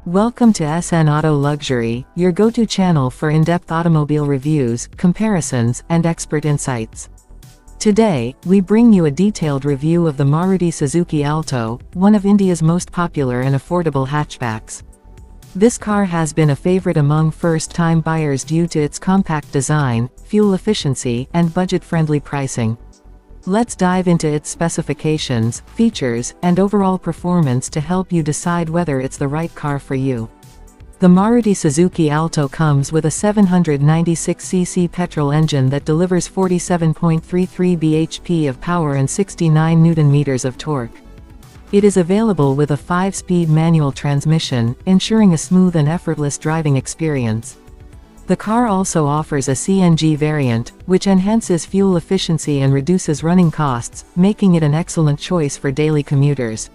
Welcome to SNAutoLuxury, your go-to channel for in-depth automobile reviews, comparisons, and expert insights. Today, we bring you a detailed review of the Maruti Suzuki Alto, one of India's most popular and affordable hatchbacks. This car has been a favorite among first-time buyers due to its compact design, fuel efficiency, and budget-friendly pricing. Let's dive into its specifications, features, and overall performance to help you decide whether it's the right car for you. The Maruti Suzuki Alto comes with a 796cc petrol engine that delivers 47.33 bhp of power and 69 Nm of torque. It is available with a 5-speed manual transmission, ensuring a smooth and effortless driving experience. The car also offers a CNG variant, which enhances fuel efficiency and reduces running costs, making it an excellent choice for daily commuters.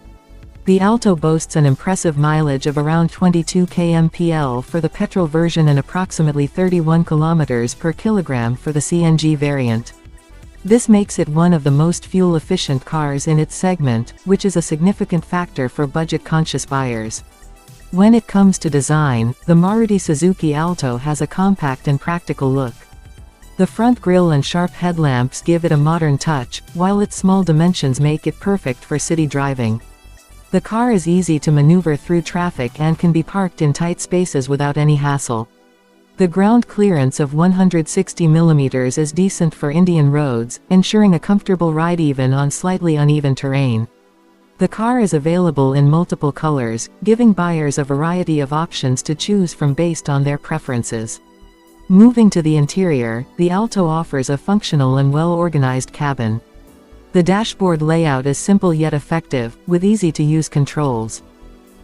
The Alto boasts an impressive mileage of around 22 km/h for the petrol version and approximately 31 km per kilogram for the CNG variant. This makes it one of the most fuel-efficient cars in its segment, which is a significant factor for budget-conscious buyers. When it comes to design, the Maruti Suzuki Alto has a compact and practical look. The front grille and sharp headlamps give it a modern touch, while its small dimensions make it perfect for city driving. The car is easy to maneuver through traffic and can be parked in tight spaces without any hassle. The ground clearance of 160 mm is decent for Indian roads, ensuring a comfortable ride even on slightly uneven terrain. The car is available in multiple colors, giving buyers a variety of options to choose from based on their preferences. Moving to the interior, the Alto offers a functional and well-organized cabin. The dashboard layout is simple yet effective, with easy-to-use controls.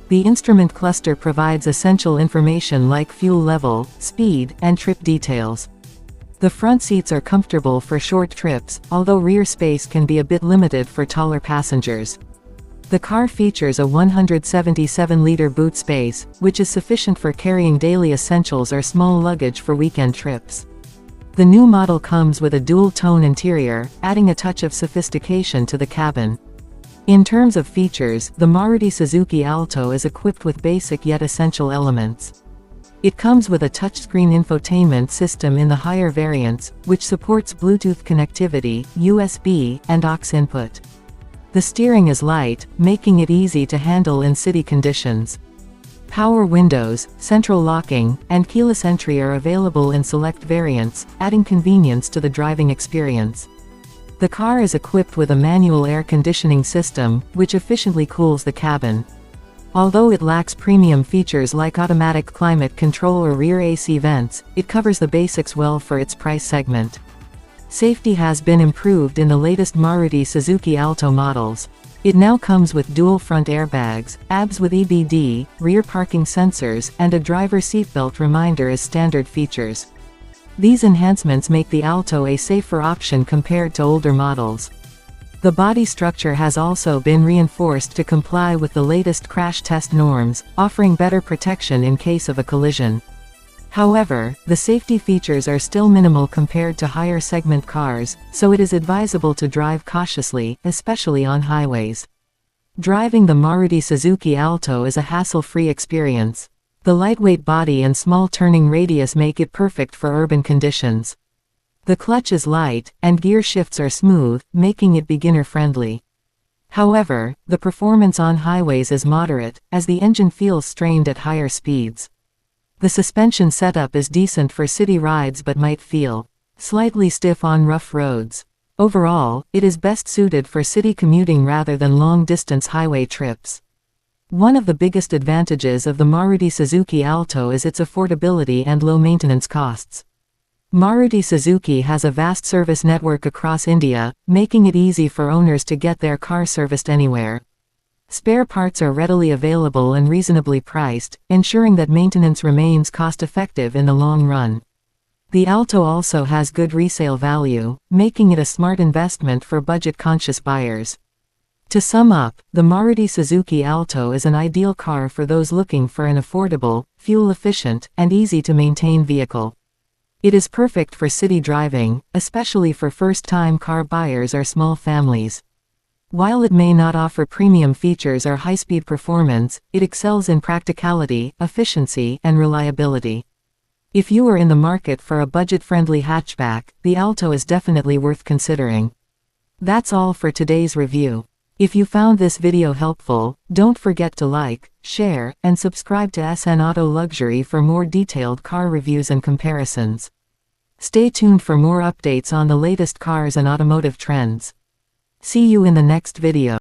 The instrument cluster provides essential information like fuel level, speed, and trip details. The front seats are comfortable for short trips, although rear space can be a bit limited for taller passengers. The car features a 177-liter boot space, which is sufficient for carrying daily essentials or small luggage for weekend trips. The new model comes with a dual-tone interior, adding a touch of sophistication to the cabin. In terms of features, the Maruti Suzuki Alto is equipped with basic yet essential elements. It comes with a touchscreen infotainment system in the higher variants, which supports Bluetooth connectivity, USB, and aux input. The steering is light, making it easy to handle in city conditions. Power windows, central locking, and keyless entry are available in select variants, adding convenience to the driving experience. The car is equipped with a manual air conditioning system, which efficiently cools the cabin. Although it lacks premium features like automatic climate control or rear AC vents, it covers the basics well for its price segment. Safety has been improved in the latest Maruti Suzuki Alto models. It now comes with dual front airbags, ABS with EBD, rear parking sensors, and a driver seatbelt reminder as standard features. These enhancements make the Alto a safer option compared to older models. The body structure has also been reinforced to comply with the latest crash test norms, offering better protection in case of a collision. However, the safety features are still minimal compared to higher segment cars, so it is advisable to drive cautiously, especially on highways. Driving the Maruti Suzuki Alto is a hassle-free experience. The lightweight body and small turning radius make it perfect for urban conditions. The clutch is light, and gear shifts are smooth, making it beginner-friendly. However, the performance on highways is moderate, as the engine feels strained at higher speeds. The suspension setup is decent for city rides but might feel slightly stiff on rough roads. Overall, it is best suited for city commuting rather than long-distance highway trips. One of the biggest advantages of the Maruti Suzuki Alto is its affordability and low maintenance costs. Maruti Suzuki has a vast service network across India, making it easy for owners to get their car serviced anywhere. Spare parts are readily available and reasonably priced, ensuring that maintenance remains cost-effective in the long run. The Alto also has good resale value, making it a smart investment for budget-conscious buyers. To sum up, the Maruti Suzuki Alto is an ideal car for those looking for an affordable, fuel-efficient, and easy-to-maintain vehicle. It is perfect for city driving, especially for first-time car buyers or small families. While it may not offer premium features or high-speed performance, it excels in practicality, efficiency, and reliability. If you are in the market for a budget-friendly hatchback, the Alto is definitely worth considering. That's all for today's review. If you found this video helpful, don't forget to like, share, and subscribe to SNAutoLuxury for more detailed car reviews and comparisons. Stay tuned for more updates on the latest cars and automotive trends. See you in the next video.